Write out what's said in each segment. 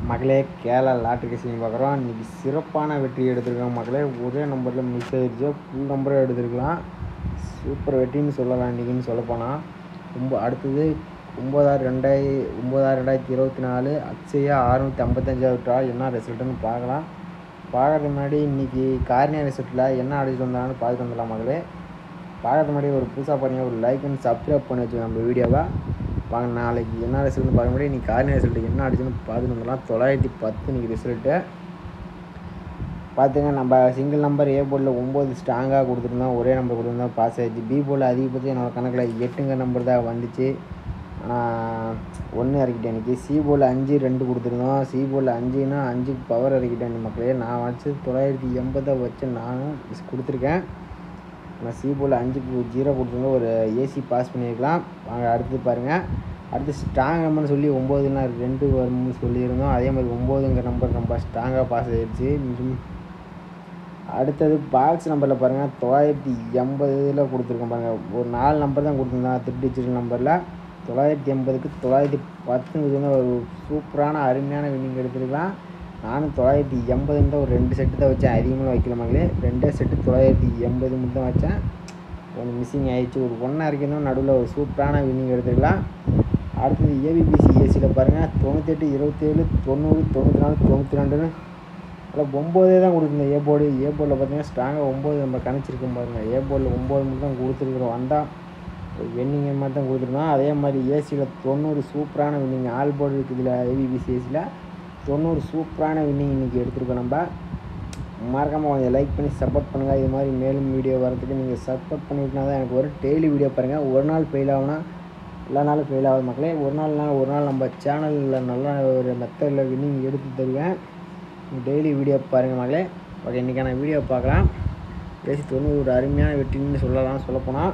மகளே கேரளா லாட்ரி கேசிங் பார்க்குறோம். இன்றைக்கி சிறப்பான வெற்றி எடுத்திருக்கோம் மக்களே. ஒரே நம்பரில் மிஸ் ஆகிடுச்சு. ஃபுல் நம்பரே எடுத்துருக்கலாம். சூப்பர் வெற்றின்னு சொல்லலாம் இன்றைக்கின்னு சொல்லப்போனால். அடுத்தது 9/6/2024 அக்ஷயா 655 ட்ரா. என்ன ரிசல்ட்டுன்னு பார்க்கலாம். பார்க்கறதுக்கு முன்னாடி இன்றைக்கி கார்னியா ரிசல்ட்டில் என்ன அடிச்சுட்டு வந்தாங்கன்னு பார்த்துட்டு வந்துடலாம் மகளே. பார்க்கறதுக்கு முன்னாடி ஒரு புதுசாக பாருங்கள், ஒரு லைக் அண்ட் சப்ஸ்கிரைப் பண்ணி வச்சுக்கோங்க நம்ம வீடியோவை. வாங்க நாளைக்கு என்ன ரிசல்ட்னு பார்க்க முடியும். இன்றைக்கி கார்னியா ரிசல்ட்டு என்ன அடிச்சுன்னு பார்த்துட்டு வந்துடலாம். 910 இன்றைக்கி ரிசல்ட்டு பார்த்துங்க. நம்ம சிங்கிள் நம்பர் ஏ போர்டில் 9 ஸ்ட்ராங்காக கொடுத்துருந்தோம். ஒரே நம்பர் கொடுத்துருந்தோம், பாஸ் ஆகிடுச்சு. பி போர்டில் அதிகபட்சம் என்னோடய கணக்கில் 8ங்க நம்பர் தான் வந்துச்சு. ஆனால் 1 இறக்கிட்டேன் இன்றைக்கி. சி போர்டில் 5 2 கொடுத்துருந்தோம். சி போர்டில் 5ன்னா 5க்கு பவர் இறக்கிட்டேன் மக்களே. நான் வச்சு 980 வச்சு நானும் கொடுத்துருக்கேன். ஆனால் சி போர்டில் 5க்கு 0 கொடுத்துருந்தோம். ஒரு ஏசி பாஸ் பண்ணியிருக்கலாம். வாங்க அடுத்து பாருங்கள். அடுத்து ஸ்ட்ராங் நம்பர்னு சொல்லி 9னா 2 வரும்னு சொல்லியிருந்தோம். அதே மாதிரி 9ங்கிற நம்பர் நம்ம ஸ்ட்ராங்காக பாஸ் ஆகிடுச்சு. அடுத்தது பாக்ஸ் நம்பரில் பாருங்கள், 980 கொடுத்துருக்கோம் பாருங்கள். ஒரு 4 நம்பர் தான் கொடுத்துருந்தோம் 3 டிஜிட்டல் நம்பரில். 980க்கு 910 ஒரு சூப்பரான அருமையான வின்னிங் எடுத்துருக்கலாம். நானும் 980 தான் ஒரு 2 செட்டு தான் வச்சேன், அதிகமாக வைக்கல மகளே. 2 செட்டு 980 மட்டும் தான் வச்சேன். கொஞ்சம் மிஸ்ஸிங் ஆகிடுச்சு. ஒரு 1 இருக்கணும் நடுவில் ஒரு சூப்பரான வின்னிங் எடுத்துக்கலாம். அடுத்தது ஏபிபிசி ஏசியில் பாருங்கள், 98 27 90 94 92 அதில் 9 தான் கொடுத்துருந்தோம். ஏ போர்டில் பார்த்தீங்கன்னா ஸ்ட்ராங்காக 9 நம்ம கணிச்சிருக்கோம் பாருங்கள். ஏ போர்டில் 9 மட்டும் தான் கொடுத்துருக்குறோம். வந்தால் ஒரு வின்னிங் மாதிரி தான் கொடுத்துருந்தோம். அதே மாதிரி ஏசியில் 90 சூப்பரான வின்னிங். ஆல் போர்டு இருக்குது இதில். ஏபிபிசி ஏசியில் 90 சூப்பரான வின்னிங் இன்றைக்கி எடுத்துருக்கோம். நம்ம மறக்காமல் கொஞ்சம் லைக் பண்ணி சப்போர்ட் பண்ணுங்கள். இது மாதிரி மேலும் வீடியோ வரதுக்கு நீங்கள் சப்போர்ட் பண்ணிவிட்டா தான் எனக்கு ஒரு டெய்லி வீடியோ பாருங்கள். ஒரு நாள் ஃபெயில் ஆகுனா எல்லா நாளும் ஃபெயில் ஆகுது மக்களே. ஒரு நாள் நம்ம சேனலில் நல்ல ஒரு மெத்தடில் வின்னிங் எடுத்து தருவேன். டெய்லி வீடியோ பாருங்கள் மக்களே. ஓகே, இன்றைக்கான வீடியோ பார்க்கலாம். பேசி 90 ஒரு அருமையான வெற்றின்னு சொல்லப்போனால்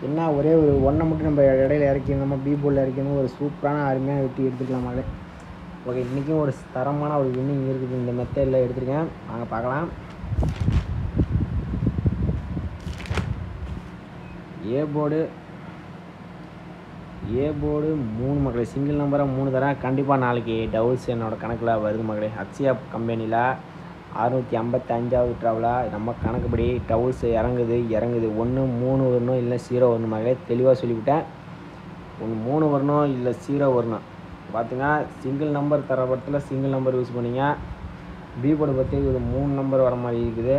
என்ன ஒரே ஒரு 1 மட்டும் நம்ம இடையில இறக்கியிருந்தோம். பி போர்டில் இறக்கியிருந்தோம். ஒரு சூப்பரான அருமையான வெற்றி எடுத்துக்கலாம் மக்களே. ஓகே, இன்றைக்கும் ஒரு தரமான ஒரு வின்னிங் இருக்குது. இந்த மெத்தடில் எடுத்துருக்கேன். வாங்க பார்க்கலாம். ஏ போர்டு 3 மக்களே. சிங்கிள் நம்பராக 3 தரேன். கண்டிப்பாக நாளைக்கு டவுல்ஸ் என்னோடய கணக்கில் வருது மக்களே. அக்ஷயா கம்பெனியில் 655வது ட்ராவலாக நம்ம கணக்குப்படி டவுல்ஸ் இறங்குது. 1 3 வரணும், இல்லை 0 வரணும் மக்களே. தெளிவாக சொல்லிவிட்டேன். 1 3 வரணும், இல்லை 0 வரணும். பார்த்துங்க, சிங்கிள் நம்பர் தர படத்தில் சிங்கிள் நம்பர் யூஸ் பண்ணிங்க. பி போர்டு பற்றி ஒரு 3 நம்பர் வர மாதிரி இருக்குது.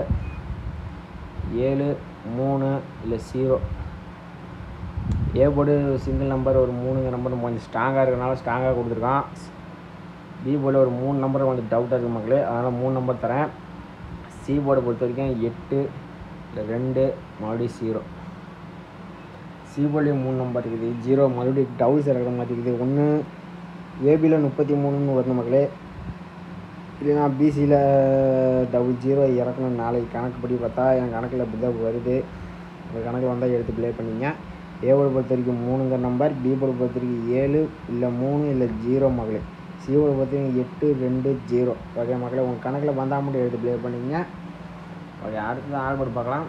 7 3 இல்லை 0. ஏ போர்டு சிங்கிள் நம்பர் ஒரு 3ங்க நம்பர் கொஞ்சம் ஸ்ட்ராங்காக இருக்கிறனால ஸ்ட்ராங்காக கொடுத்துருக்கான். பி போர்டில் ஒரு 3 நம்பர் கொஞ்சம் டவுட்டாக இருக்குது மக்களே. அதனால் 3 நம்பர் தரேன். சி போர்டை பொறுத்த வரைக்கும் 8 இல்லை 2 மறுபடியும் 0. சி போர்ட்லேயும் 3 நம்பர் இருக்குது. 0 மறுபடியும் டவுல்ஸ் இறக்குற மாதிரி இருக்குது. ஒன்று ஏபியில் 33ன்னு வரணும் மக்களே. இல்லைனா பிசியில் 0 இறக்கணும். நாளைக்கு கணக்குப்படி பார்த்தா என் கணக்கில் இப்படி தான் வருது. உங்கள் கணக்கில் வந்தால் எடுத்து ப்ளே பண்ணிங்க. ஏ போர்டு பொறுத்த வரைக்கும் 3ங்கிற நம்பர். பி போர்டு பொறுத்த வரைக்கும் 7 இல்லை 3 இல்லை 0 மகளே. சி போர்டு பொறுத்த வரைக்கும் 8 2 0. ஓகே மக்களை, உங்கள் கணக்கில் வந்தால் மட்டும் எடுத்து ப்ளே பண்ணிங்க. ஓகே, அடுத்தது ஆல் போர்டு பார்க்கலாம்.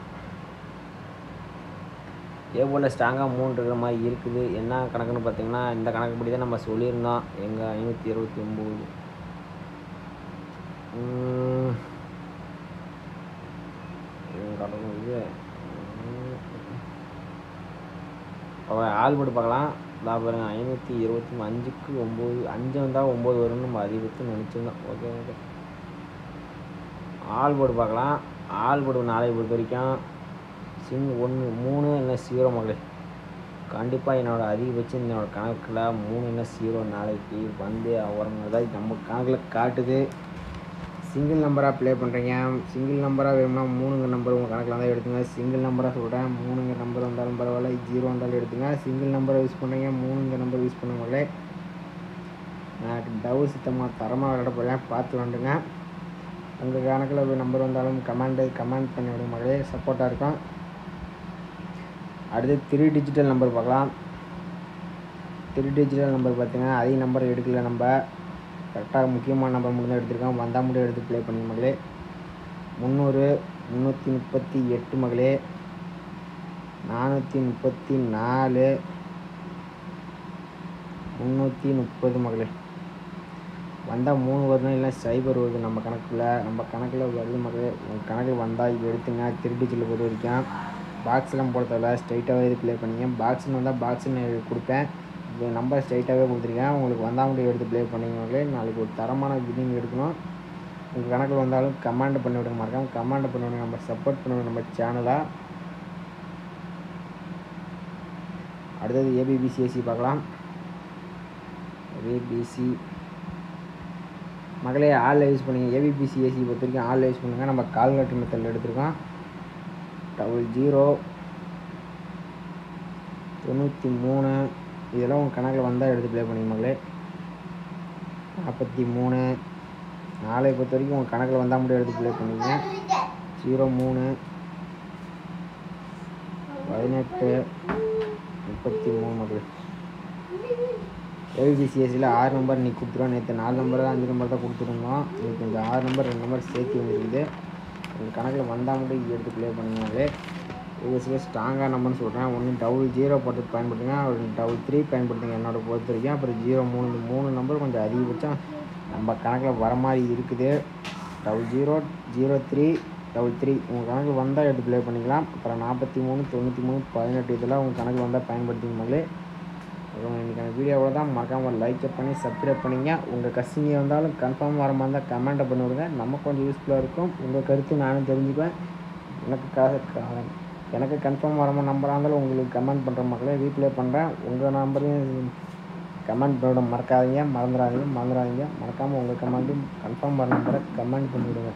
ஏ போர்டில் ஸ்ட்ராங்காக 3 இருக்கிற மாதிரி இருக்குது. என்ன கணக்குன்னு பார்த்தீங்கன்னா, இந்த கணக்குப்படி தான் நம்ம சொல்லியிருந்தோம். எங்கள் 529 இது ஆல் போர்டு பார்க்கலாம். நான் பாருங்க, 525க்கு 9 5 வந்தால் 9 வரும்னு நம்ம அதிகபட்சம் நினச்சிருந்தோம். ஓகே, ஆல் போர்டு பார்க்கலாம். ஆல் போர்டு நாளைக்கு பொறுத்த வரைக்கும் 1 3 இல்லை 0 மகளே. கண்டிப்பாக என்னோடய அதிகபட்சம் என்னோடய கணக்கில் 3 இல்லை 0 நாளைக்கு வந்து வரணும். அதாவது நம்ம கணக்கில் காட்டுது. சிங்கிள் நம்பராக ப்ளே பண்ணுறீங்க. சிங்கிள் நம்பராக வேணும்னா 3ங்கிற நம்பர் உங்கள் கணக்கில் வந்தால் எடுத்துங்க. சிங்கிள் நம்பராக சொல்கிறேன், 3ங்கிற நம்பர் வந்தாலும் பரவாயில்ல, 0 வந்தாலும் எடுத்துங்க. சிங்கிள் நம்பரை யூஸ் பண்ணுறீங்க, 3ங்கிற நம்பர் யூஸ் பண்ணுங்களே. நான் டவுல் சுத்தமாக தரமாக விளையாட போகிறேன், பார்த்து வந்துடுங்க. உங்கள் கணக்கில் ஒரு நம்பர் வந்தாலும் கமெண்ட் பண்ணி விடுங்க மகளே, சப்போர்ட்டாக இருக்கும். அடுத்து 3 டிஜிட்டல் நம்பர் பார்க்கலாம். 3 டிஜிட்டல் நம்பர் பார்த்தீங்கன்னா அதிக நம்பர் எடுக்கல. நம்ம கரெக்டாக முக்கியமான நம்பர் மட்டும் தான் எடுத்துருக்கோம். வந்தால் மட்டும் எடுத்து ப்ளே பண்ணி மகளே. 300 338 மகளே. 434 330 மகளே. வந்தால் 3 வரணும், இல்லை சைபர் வருது நம்ம கணக்கில் வருது மக்களே. உங்கள் கணக்கு வந்தால் இது எடுத்துங்க. திருடி சில்லு பொறுத்த வரைக்கும் பாக்ஸ்லாம் போட தேவையில்ல, ஸ்ட்ரைட்டாகவே இது ப்ளே பண்ணிங்க. பாக்ஸுன்னு வந்தால் பாக்ஸுன்னு கொடுப்பேன். இப்போ நம்பர் ஸ்ட்ரைட்டாகவே கொடுத்துருக்கேன். உங்களுக்கு வந்தால் மட்டும் எடுத்து ப்ளே பண்ணிங்க மக்களே. நாளைக்கு ஒரு தரமான வின்னிங் எடுக்கணும். உங்கள் கணக்கில் வந்தாலும் கமெண்ட் பண்ணி விடுங்க, மறக்காமல் கமெண்ட் பண்ணி விடுங்க. நம்ம சப்போர்ட் பண்ணுவோம் நம்ம சேனலை. அடுத்தது ஏபிபிசிஎஸ்சி பார்க்கலாம். ஏபிசி மக்களே ஆளில் யூஸ் பண்ணுங்க. ஏபிபிசிஎஸ்சி பொறுத்த வரைக்கும் ஆளில் யூஸ் பண்ணுங்கள். நம்ம கால்குலேட்டர் மெத்தடில் எடுத்துருக்கோம். 0093 இதெல்லாம் உங்கள் கணக்கில் வந்தால் எடுத்து ப்ளே பண்ணிங்க மக்களே. 43 நாளை பொறுத்த வரைக்கும் உங்கள் கணக்கில் வந்தால் மட்டும் எடுத்து ப்ளே பண்ணிங்க. 03 18 33 மக்களே. ஏபிசிஎஸ்சியில் 6 நம்பர் இன்றைக்கி கொடுத்துருவோம். நேற்று 4 நம்பர் 5 நம்பர் தான் கொடுத்துருந்தோம். இன்றைக்கி இந்த 6 நம்பர் 2 நம்பர் சேர்த்து வந்துருக்குது. உங்கள் கணக்கில் வந்தால் மட்டும் இது எடுத்து ப்ளே பண்ணிங்கனாலே ஏபிசியில் ஸ்ட்ராங்காக நம்பர்னு சொல்கிறேன். ஒன்று 00 போட்டு பயன்படுத்துங்க, ஒரு 33 பயன்படுத்துங்க என்னோட பொறுத்த வரைக்கும். அப்புறம் 03 இந்த 3 நம்பர் கொஞ்சம் அதிகபட்சம் நம்ம கணக்கில் வர மாதிரி இருக்குது. 00 03 33 உங்கள் கணக்கில் வந்தால் எடுத்து ப்ளே பண்ணிக்கலாம். அப்புறம் 43 93 18 இதெல்லாம் உங்கள் கணக்கில் வந்தால் பயன்படுத்திங்க மக்களே. இன்றைக்கான வீடியோவோட தான். மறக்காமல் லைக் பண்ணி சப்ஸ்கிரைப் பண்ணிங்க. உங்கள் கசிங்க வந்தாலும் கன்ஃபார்ம் வர மாதிரி இருந்தால் கமெண்ட்டை பண்ணி விடுங்க. நமக்கு கொஞ்சம் யூஸ்ஃபுல்லாக இருக்கும். உங்கள் கருத்து நானும் தெரிஞ்சுக்குவேன். எனக்கு கன்ஃபார்ம் வர மாதிரி நம்பராக இருந்தாலும் உங்களுக்கு கமெண்ட் பண்ணுற மக்களே ரீப்ளே பண்ணுறேன். உங்கள் நம்பரையும் கமெண்ட் பண்ண மறந்துடாதீங்க. மறக்காமல் உங்கள் கமெண்ட்டும் கன்ஃபார்ம் வர நம்பரை கமெண்ட் பண்ணிவிடுங்க.